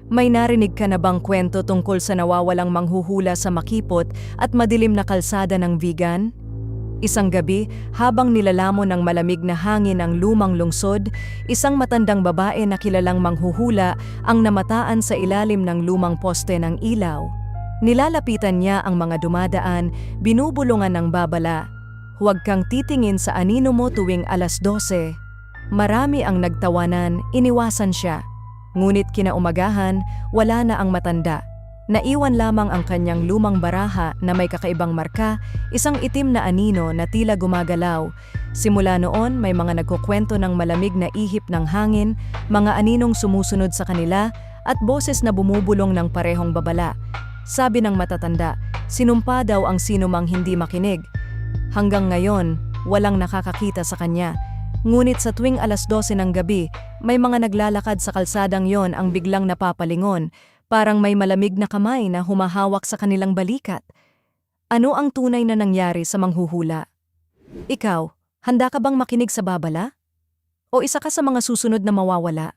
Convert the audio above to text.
May narinig ka na bang kwento tungkol sa nawawalang manghuhula sa makipot at madilim na kalsada ng vegan? Isang gabi, habang nilalamon ng malamig na hangin ang lumang lungsod, isang matandang babae na kilalang manghuhula ang namataan sa ilalim ng lumang poste ng ilaw. Nilalapitan niya ang mga dumadaan, binubulungan ng babala. Huwag kang titingin sa anino mo tuwing 12:00. Marami ang nagtawanan, iniwasan siya. Ngunit kinaumagahan, wala na ang matanda. Naiwan lamang ang kanyang lumang baraha na may kakaibang marka, isang itim na anino na tila gumagalaw. Simula noon, may mga nagkukwento ng malamig na ihip ng hangin, mga aninong sumusunod sa kanila, at boses na bumubulong ng parehong babala. Sabi ng matatanda, sinumpa daw ang sinumang hindi makinig. Hanggang ngayon, walang nakakakita sa kanya. Ngunit sa tuwing 12:00 ng gabi, may mga naglalakad sa kalsadang yon ang biglang napapalingon, parang may malamig na kamay na humahawak sa kanilang balikat. Ano ang tunay na nangyari sa manghuhula? Ikaw, handa ka bang makinig sa babala? O isa ka sa mga susunod na mawawala?